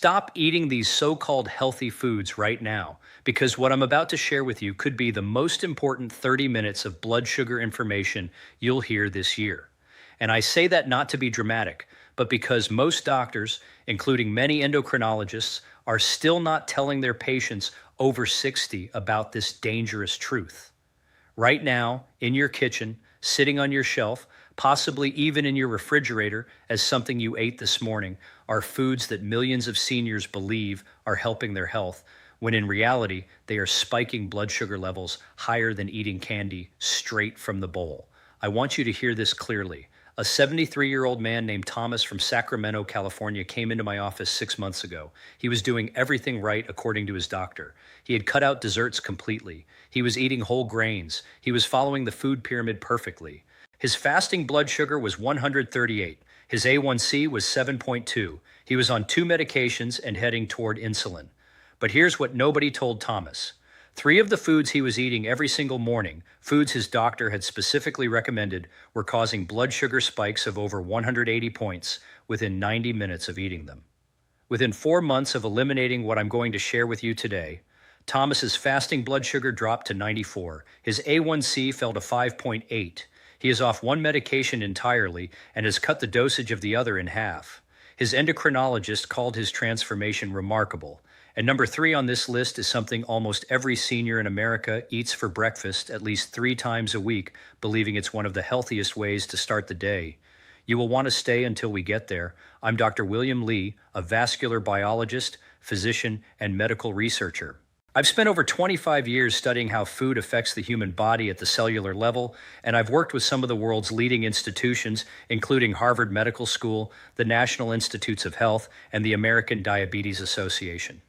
Stop eating these so-called healthy foods right now, because what I'm about to share with you could be the most important 30 minutes of blood sugar information you'll hear this year. And I say that not to be dramatic, but because most doctors, including many endocrinologists, are still not telling their patients over 60 about this dangerous truth. Right now, in your kitchen, sitting on your shelf, possibly even in your refrigerator as something you ate this morning, are foods that millions of seniors believe are helping their health, when in reality, they are spiking blood sugar levels higher than eating candy straight from the bowl. I want you to hear this clearly. A 73-year-old man named Thomas from Sacramento, California, came into my office 6 months ago. He was doing everything right according to his doctor. He had cut out desserts completely. He was eating whole grains. He was following the food pyramid perfectly. His fasting blood sugar was 138. His A1C was 7.2. He was on 2 medications and heading toward insulin. But here's what nobody told Thomas. 3 of the foods he was eating every single morning, foods his doctor had specifically recommended, were causing blood sugar spikes of over 180 points within 90 minutes of eating them. Within 4 months of eliminating what I'm going to share with you today, Thomas's fasting blood sugar dropped to 94. His A1C fell to 5.8. He is off one medication entirely and has cut the dosage of the other in half. His endocrinologist called his transformation remarkable. And number 3 on this list is something almost every senior in America eats for breakfast at least 3 times a week, believing it's one of the healthiest ways to start the day. You will want to stay until we get there. I'm Dr. William Lee, a vascular biologist, physician, and medical researcher. I've spent over 25 years studying how food affects the human body at the cellular level, and I've worked with some of the world's leading institutions, including Harvard Medical School, the National Institutes of Health, and the American Diabetes Association.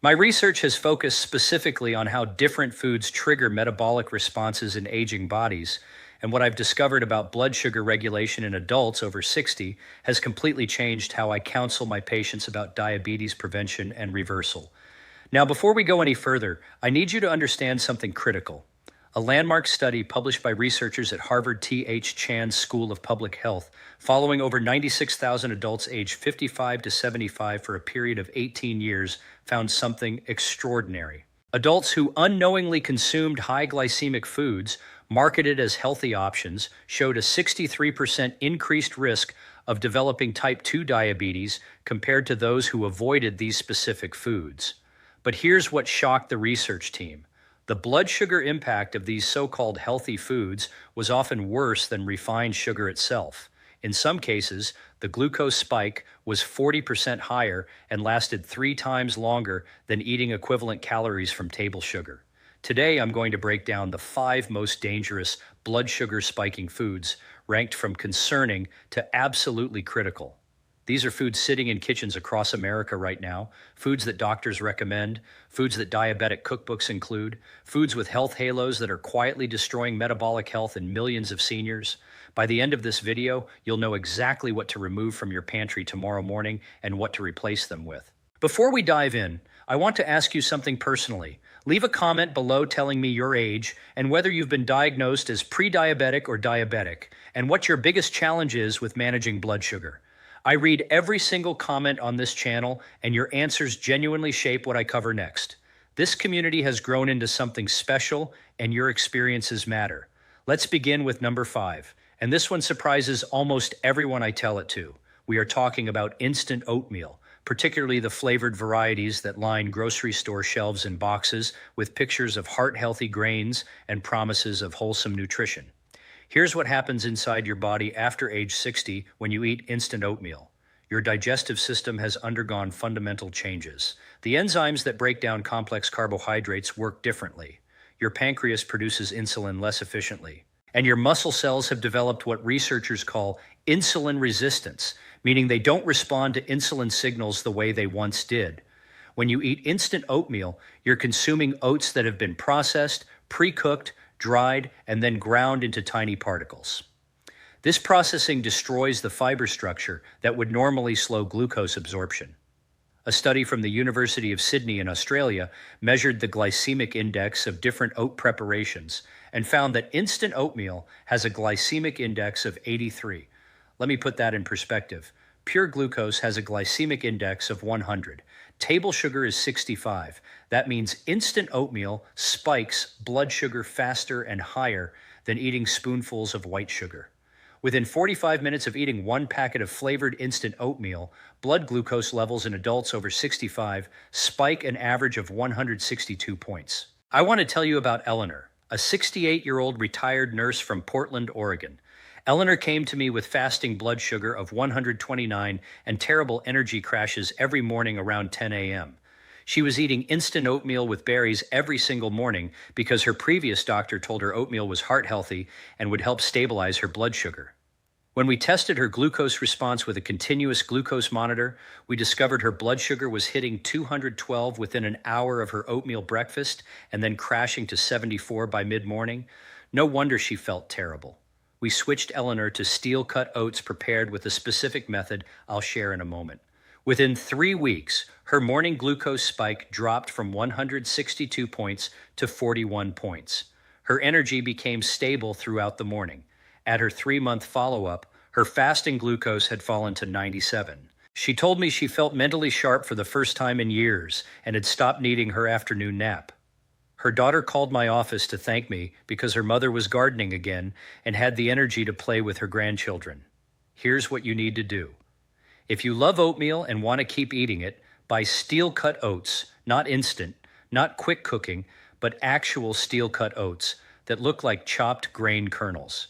My research has focused specifically on how different foods trigger metabolic responses in aging bodies, and what I've discovered about blood sugar regulation in adults over 60 has completely changed how I counsel my patients about diabetes prevention and reversal. Now, before we go any further, I need you to understand something critical. A landmark study published by researchers at Harvard T.H. Chan School of Public Health, following over 96,000 adults aged 55 to 75 for a period of 18 years, found something extraordinary. Adults who unknowingly consumed high glycemic foods, marketed as healthy options, showed a 63% increased risk of developing type 2 diabetes compared to those who avoided these specific foods. But here's what shocked the research team. The blood sugar impact of these so-called healthy foods was often worse than refined sugar itself. In some cases, the glucose spike was 40% higher and lasted 3 times longer than eating equivalent calories from table sugar. Today, I'm going to break down the 5 most dangerous blood sugar spiking foods, ranked from concerning to absolutely critical. These are foods sitting in kitchens across America right now, foods that doctors recommend, foods that diabetic cookbooks include, foods with health halos that are quietly destroying metabolic health in millions of seniors. By the end of this video, you'll know exactly what to remove from your pantry tomorrow morning and what to replace them with. Before we dive in, I want to ask you something personally. Leave a comment below telling me your age and whether you've been diagnosed as pre-diabetic or diabetic, and what your biggest challenge is with managing blood sugar. I read every single comment on this channel, and your answers genuinely shape what I cover next. This community has grown into something special, and your experiences matter. Let's begin with number 5, and this one surprises almost everyone I tell it to. We are talking about instant oatmeal, particularly the flavored varieties that line grocery store shelves in boxes with pictures of heart-healthy grains and promises of wholesome nutrition. Here's what happens inside your body after age 60 when you eat instant oatmeal. Your digestive system has undergone fundamental changes. The enzymes that break down complex carbohydrates work differently. Your pancreas produces insulin less efficiently. And your muscle cells have developed what researchers call insulin resistance, meaning they don't respond to insulin signals the way they once did. When you eat instant oatmeal, you're consuming oats that have been processed, pre-cooked, dried, and then ground into tiny particles. This processing destroys the fiber structure that would normally slow glucose absorption. A study from the University of Sydney in Australia measured the glycemic index of different oat preparations and found that instant oatmeal has a glycemic index of 83. Let me put that in perspective. Pure glucose has a glycemic index of 100. Table sugar is 65. That means instant oatmeal spikes blood sugar faster and higher than eating spoonfuls of white sugar. Within 45 minutes of eating one packet of flavored instant oatmeal, blood glucose levels in adults over 65 spike an average of 162 points. I want to tell you about Eleanor, a 68-year-old retired nurse from Portland, Oregon. Eleanor came to me with fasting blood sugar of 129 and terrible energy crashes every morning around 10 a.m. She was eating instant oatmeal with berries every single morning because her previous doctor told her oatmeal was heart healthy and would help stabilize her blood sugar. When we tested her glucose response with a continuous glucose monitor, we discovered her blood sugar was hitting 212 within an hour of her oatmeal breakfast and then crashing to 74 by mid-morning. No wonder she felt terrible. We switched Eleanor to steel-cut oats prepared with a specific method I'll share in a moment. Within 3 weeks, her morning glucose spike dropped from 162 points to 41 points. Her energy became stable throughout the morning. At her 3-month follow-up, her fasting glucose had fallen to 97. She told me she felt mentally sharp for the first time in years and had stopped needing her afternoon nap. Her daughter called my office to thank me because her mother was gardening again and had the energy to play with her grandchildren. Here's what you need to do. If you love oatmeal and want to keep eating it, buy steel-cut oats, not instant, not quick cooking, but actual steel-cut oats that look like chopped grain kernels.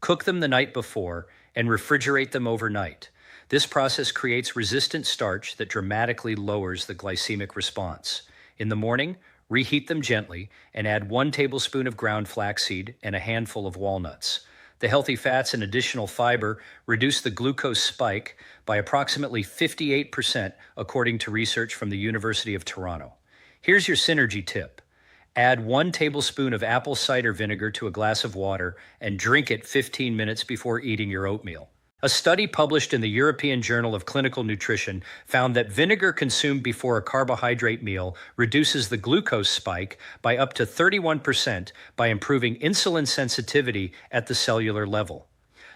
Cook them the night before and refrigerate them overnight. This process creates resistant starch that dramatically lowers the glycemic response. In the morning, reheat them gently and add 1 tablespoon of ground flaxseed and a handful of walnuts. The healthy fats and additional fiber reduce the glucose spike by approximately 58%, according to research from the University of Toronto. Here's your synergy tip. Add 1 tablespoon of apple cider vinegar to a glass of water and drink it 15 minutes before eating your oatmeal. A study published in the European Journal of Clinical Nutrition found that vinegar consumed before a carbohydrate meal reduces the glucose spike by up to 31% by improving insulin sensitivity at the cellular level.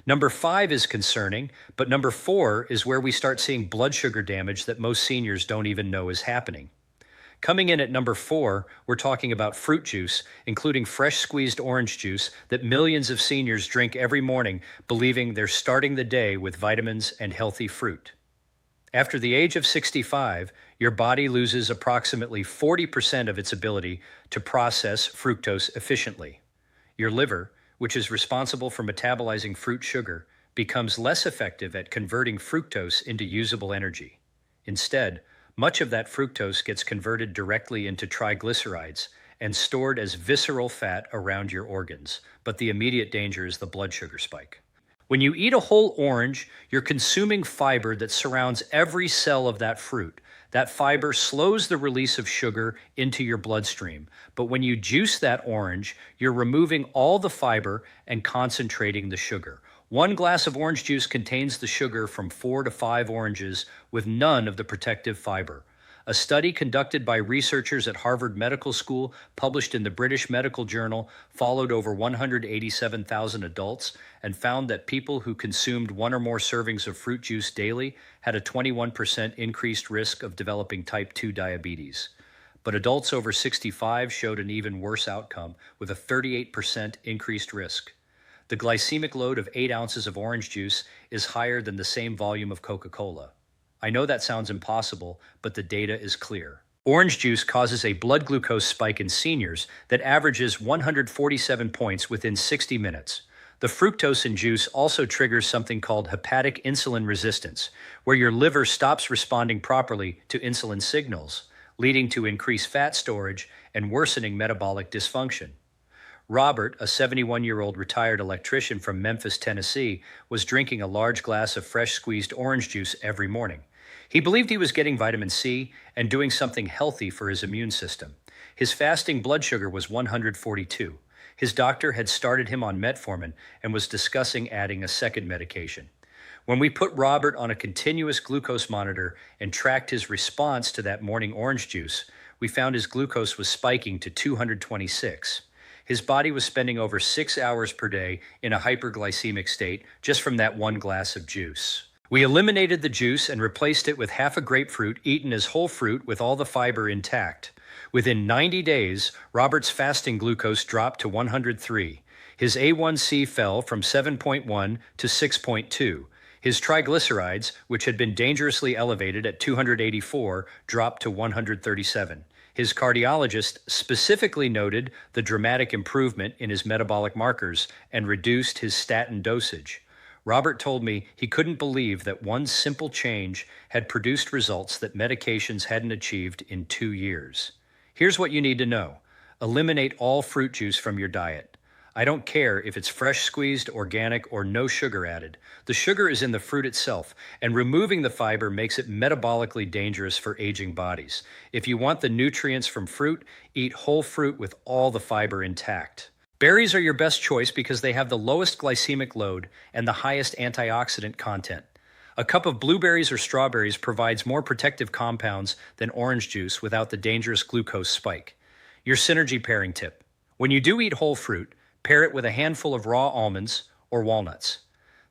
Number 5 is concerning, but number 4 is where we start seeing blood sugar damage that most seniors don't even know is happening. Coming in at number 4, we're talking about fruit juice, including fresh squeezed orange juice that millions of seniors drink every morning, believing they're starting the day with vitamins and healthy fruit. After the age of 65, your body loses approximately 40% of its ability to process fructose efficiently. Your liver, which is responsible for metabolizing fruit sugar, becomes less effective at converting fructose into usable energy. Instead, much of that fructose gets converted directly into triglycerides and stored as visceral fat around your organs, but the immediate danger is the blood sugar spike. When you eat a whole orange, you're consuming fiber that surrounds every cell of that fruit. That fiber slows the release of sugar into your bloodstream, but when you juice that orange, you're removing all the fiber and concentrating the sugar. 1 glass of orange juice contains the sugar from 4 to 5 oranges with none of the protective fiber. A study conducted by researchers at Harvard Medical School, published in the British Medical Journal, followed over 187,000 adults and found that people who consumed 1 or more servings of fruit juice daily had a 21% increased risk of developing type 2 diabetes. But adults over 65 showed an even worse outcome, with a 38% increased risk. The glycemic load of 8 ounces of orange juice is higher than the same volume of Coca-Cola. I know that sounds impossible, but the data is clear. Orange juice causes a blood glucose spike in seniors that averages 147 points within 60 minutes. The fructose in juice also triggers something called hepatic insulin resistance, where your liver stops responding properly to insulin signals, leading to increased fat storage and worsening metabolic dysfunction. Robert, a 71-year-old retired electrician from Memphis, Tennessee, was drinking a large glass of fresh squeezed orange juice every morning. He believed he was getting vitamin C and doing something healthy for his immune system. His fasting blood sugar was 142. His doctor had started him on metformin and was discussing adding a second medication. When we put Robert on a continuous glucose monitor and tracked his response to that morning orange juice, we found his glucose was spiking to 226. His body was spending over 6 hours per day in a hyperglycemic state just from that 1 glass of juice. We eliminated the juice and replaced it with half a grapefruit eaten as whole fruit with all the fiber intact. Within 90 days, Robert's fasting glucose dropped to 103. His A1C fell from 7.1 to 6.2. His triglycerides, which had been dangerously elevated at 284, dropped to 137. His cardiologist specifically noted the dramatic improvement in his metabolic markers and reduced his statin dosage. Robert told me he couldn't believe that one simple change had produced results that medications hadn't achieved in 2 years. Here's what you need to know. Eliminate all fruit juice from your diet. I don't care if it's fresh squeezed, organic, or no sugar added. The sugar is in the fruit itself, and removing the fiber makes it metabolically dangerous for aging bodies. If you want the nutrients from fruit, eat whole fruit with all the fiber intact. Berries are your best choice because they have the lowest glycemic load and the highest antioxidant content. A cup of blueberries or strawberries provides more protective compounds than orange juice without the dangerous glucose spike. Your synergy pairing tip. When you do eat whole fruit, pair it with a handful of raw almonds or walnuts.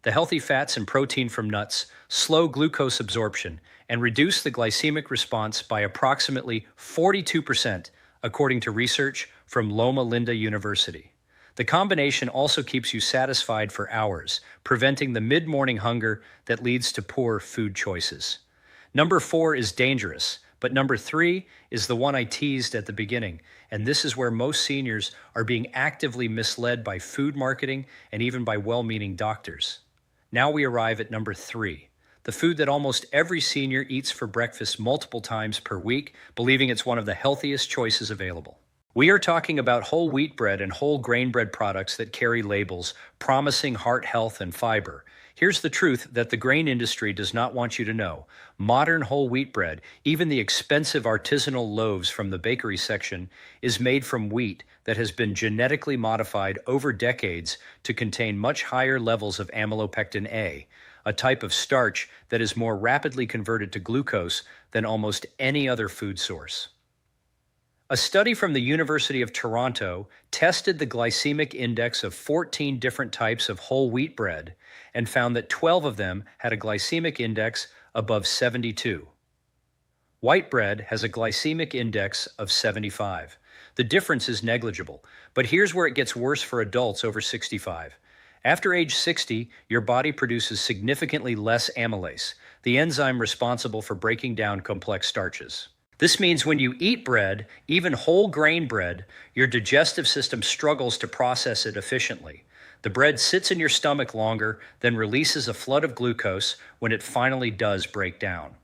The healthy fats and protein from nuts slow glucose absorption and reduce the glycemic response by approximately 42%, according to research from Loma Linda University. The combination also keeps you satisfied for hours, preventing the mid-morning hunger that leads to poor food choices. Number 4 is dangerous, but number 3 is the one I teased at the beginning, and this is where most seniors are being actively misled by food marketing and even by well-meaning doctors. Now we arrive at number 3, the food that almost every senior eats for breakfast multiple times per week, believing it's one of the healthiest choices available. We are talking about whole wheat bread and whole grain bread products that carry labels promising heart health and fiber. Here's the truth that the grain industry does not want you to know. Modern whole wheat bread, even the expensive artisanal loaves from the bakery section, is made from wheat that has been genetically modified over decades to contain much higher levels of amylopectin A, a type of starch that is more rapidly converted to glucose than almost any other food source. A study from the University of Toronto tested the glycemic index of 14 different types of whole wheat bread and found that 12 of them had a glycemic index above 72. White bread has a glycemic index of 75. The difference is negligible, but here's where it gets worse for adults over 65. After age 60, your body produces significantly less amylase, the enzyme responsible for breaking down complex starches. This means when you eat bread, even whole grain bread, your digestive system struggles to process it efficiently. The bread sits in your stomach longer, then releases a flood of glucose when it finally does break down.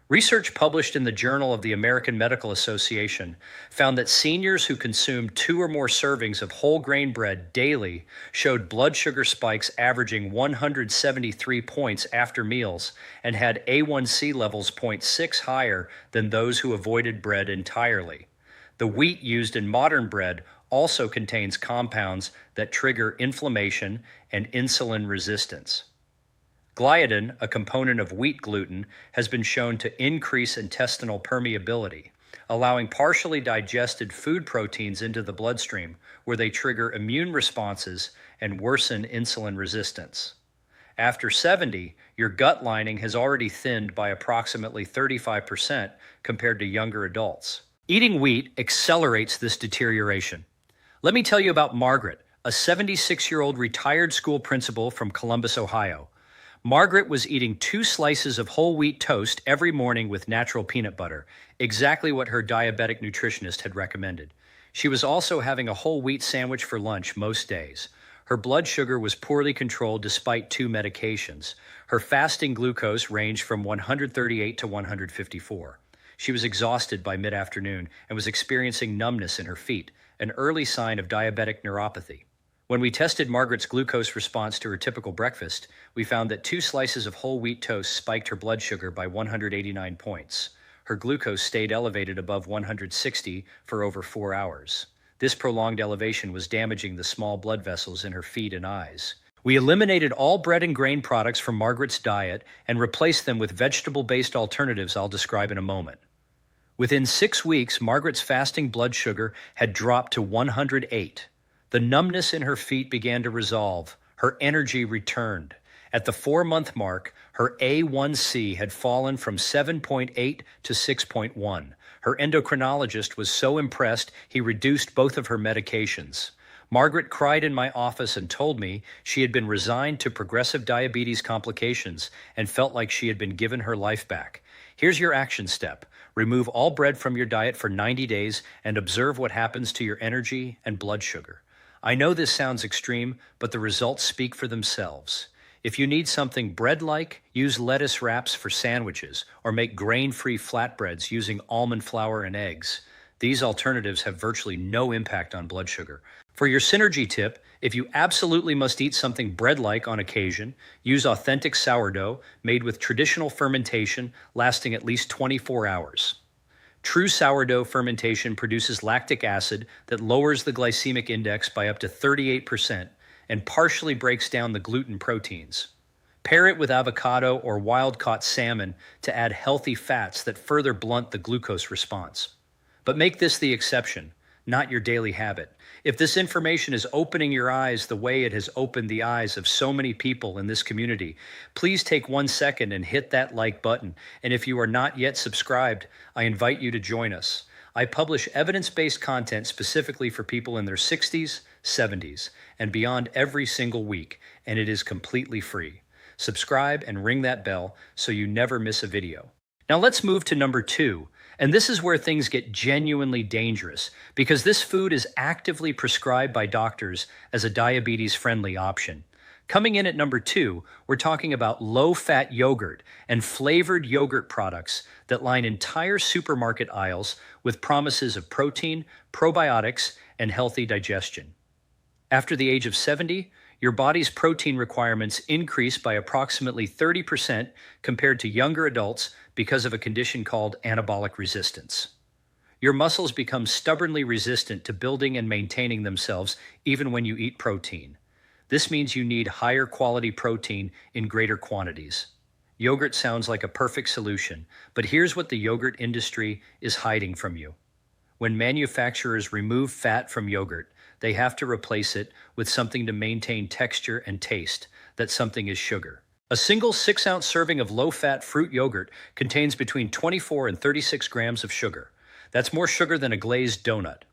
Research published in the Journal of the American Medical Association found that seniors who consumed 2 or more servings of whole grain bread daily showed blood sugar spikes averaging 173 points after meals and had A1C levels 0.6 higher than those who avoided bread entirely. The wheat used in modern bread also contains compounds that trigger inflammation and insulin resistance. Gliadin, a component of wheat gluten, has been shown to increase intestinal permeability, allowing partially digested food proteins into the bloodstream, where they trigger immune responses and worsen insulin resistance. After 70, your gut lining has already thinned by approximately 35% compared to younger adults. Eating wheat accelerates this deterioration. Let me tell you about Margaret, a 76-year-old retired school principal from Columbus, Ohio. Margaret was eating 2 slices of whole wheat toast every morning with natural peanut butter, exactly what her diabetic nutritionist had recommended. She was also having a whole wheat sandwich for lunch most days. Her blood sugar was poorly controlled despite 2 medications. Her fasting glucose ranged from 138 to 154. She was exhausted by mid-afternoon and was experiencing numbness in her feet, an early sign of diabetic neuropathy. When we tested Margaret's glucose response to her typical breakfast, we found that 2 slices of whole wheat toast spiked her blood sugar by 189 points. Her glucose stayed elevated above 160 for over 4 hours. This prolonged elevation was damaging the small blood vessels in her feet and eyes. We eliminated all bread and grain products from Margaret's diet and replaced them with vegetable-based alternatives I'll describe in a moment. Within 6 weeks, Margaret's fasting blood sugar had dropped to 108. The numbness in her feet began to resolve. Her energy returned. At the 4-month mark, Her A1C had fallen from 7.8 to 6.1. Her endocrinologist was so impressed he reduced both of her medications. Margaret cried in my office and told me she had been resigned to progressive diabetes complications and felt like she had been given her life back. Here's your action step. Remove all bread from your diet for 90 days and observe what happens to your energy and blood sugar. I know this sounds extreme, but the results speak for themselves. If you need something bread-like, use lettuce wraps for sandwiches or make grain-free flatbreads using almond flour and eggs. These alternatives have virtually no impact on blood sugar. For your synergy tip, if you absolutely must eat something bread-like on occasion, use authentic sourdough made with traditional fermentation lasting at least 24 hours. True sourdough fermentation produces lactic acid that lowers the glycemic index by up to 38% and partially breaks down the gluten proteins. Pair it with avocado or wild-caught salmon to add healthy fats that further blunt the glucose response. But make this the exception, not your daily habit. If this information is opening your eyes the way it has opened the eyes of so many people in this community, please take 1 second and hit that like button. And if you are not yet subscribed, I invite you to join us. I publish evidence-based content specifically for people in their 60s, 70s, and beyond every single week, and it is completely free. Subscribe and ring that bell so you never miss a video. Now let's move to number 2, and this is where things get genuinely dangerous because this food is actively prescribed by doctors as a diabetes-friendly option. Coming in at number 2, we're talking about low-fat yogurt and flavored yogurt products that line entire supermarket aisles with promises of protein, probiotics, and healthy digestion. After the age of 70, your body's protein requirements increase by approximately 30% compared to younger adults because of a condition called anabolic resistance. Your muscles become stubbornly resistant to building and maintaining themselves even when you eat protein. This means you need higher quality protein in greater quantities. Yogurt sounds like a perfect solution, but here's what the yogurt industry is hiding from you. When manufacturers remove fat from yogurt, they have to replace it with something to maintain texture and taste. That something is sugar. A single 6-ounce serving of low-fat fruit yogurt contains between 24 and 36 grams of sugar. That's more sugar than a glazed donut.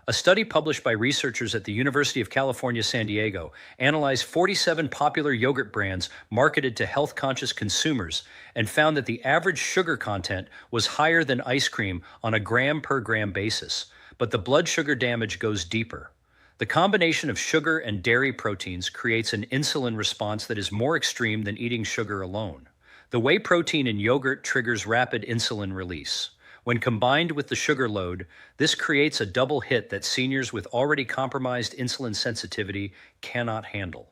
A study published by researchers at the University of California, San Diego analyzed 47 popular yogurt brands marketed to health-conscious consumers and found that the average sugar content was higher than ice cream on a gram-per-gram basis, but the blood sugar damage goes deeper. The combination of sugar and dairy proteins creates an insulin response that is more extreme than eating sugar alone. The whey protein in yogurt triggers rapid insulin release. When combined with the sugar load, this creates a double hit that seniors with already compromised insulin sensitivity cannot handle.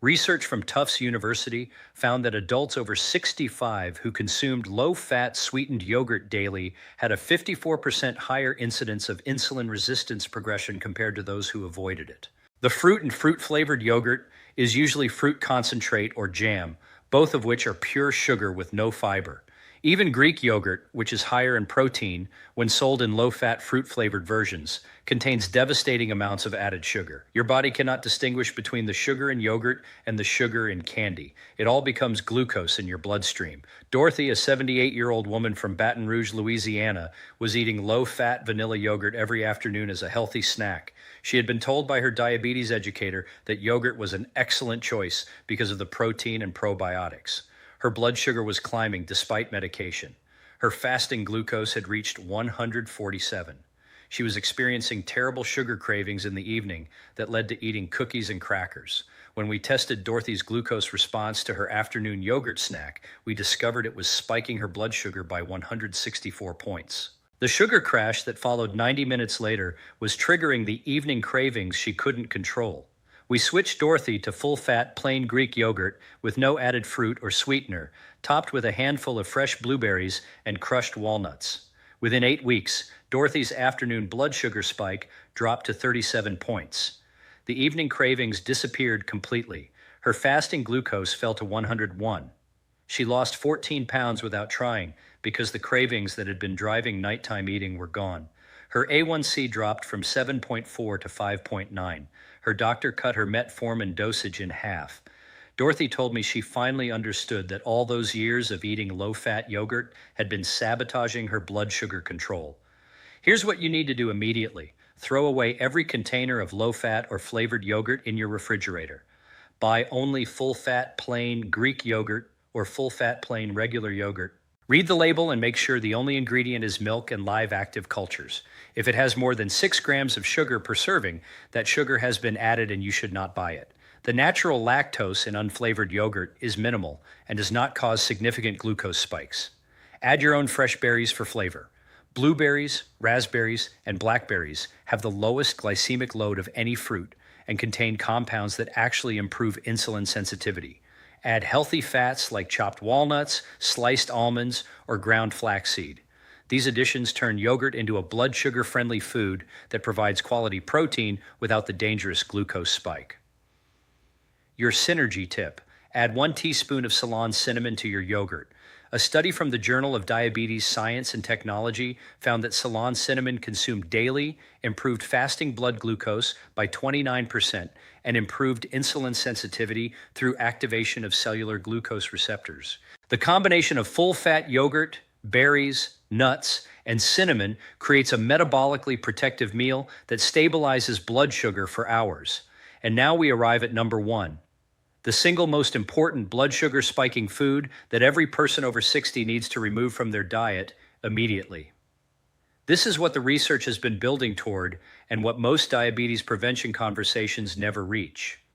Research from Tufts University found that adults over 65 who consumed low-fat sweetened yogurt daily had a 54% higher incidence of insulin resistance progression compared to those who avoided it. The fruit and fruit-flavored yogurt is usually fruit concentrate or jam, both of which are pure sugar with no fiber. Even Greek yogurt, which is higher in protein when sold in low-fat fruit-flavored versions, contains devastating amounts of added sugar. Your body cannot distinguish between the sugar in yogurt and the sugar in candy. It all becomes glucose in your bloodstream. Dorothy, a 78-year-old woman from Baton Rouge, Louisiana, was eating low-fat vanilla yogurt every afternoon as a healthy snack. She had been told by her diabetes educator that yogurt was an excellent choice because of the protein and probiotics. Her blood sugar was climbing despite medication. Her fasting glucose had reached 147. She was experiencing terrible sugar cravings in the evening that led to eating cookies and crackers. When we tested Dorothy's glucose response to her afternoon yogurt snack, we discovered it was spiking her blood sugar by 164 points. The sugar crash that followed 90 minutes later was triggering the evening cravings she couldn't control. We switched Dorothy to full-fat plain Greek yogurt with no added fruit or sweetener, topped with a handful of fresh blueberries and crushed walnuts. Within 8 weeks, Dorothy's afternoon blood sugar spike dropped to 37 points. The evening cravings disappeared completely. Her fasting glucose fell to 101. She lost 14 pounds without trying because the cravings that had been driving nighttime eating were gone. Her A1C dropped from 7.4 to 5.9. Her doctor cut her metformin dosage in half. Dorothy told me she finally understood that all those years of eating low fat yogurt had been sabotaging her blood sugar control. Here's what you need to do immediately: throw away every container of low fat or flavored yogurt in your refrigerator. Buy only full fat plain Greek yogurt or full fat plain regular yogurt. Read the label and make sure the only ingredient is milk and live active cultures. If it has more than 6 grams of sugar per serving, that sugar has been added and you should not buy it. The natural lactose in unflavored yogurt is minimal and does not cause significant glucose spikes. Add your own fresh berries for flavor. Blueberries, raspberries, and blackberries have the lowest glycemic load of any fruit and contain compounds that actually improve insulin sensitivity. Add healthy fats like chopped walnuts, sliced almonds, or ground flaxseed. These additions turn yogurt into a blood sugar-friendly food that provides quality protein without the dangerous glucose spike. Your synergy tip: add 1 teaspoon of Ceylon cinnamon to your yogurt. A study from the Journal of Diabetes Science and Technology found that Ceylon cinnamon consumed daily improved fasting blood glucose by 29% and improved insulin sensitivity through activation of cellular glucose receptors. The combination of full-fat yogurt, berries, nuts, and cinnamon creates a metabolically protective meal that stabilizes blood sugar for hours. And now we arrive at number 1. The single most important blood sugar spiking food that every person over 60 needs to remove from their diet immediately. This is what the research has been building toward and what most diabetes prevention conversations never reach.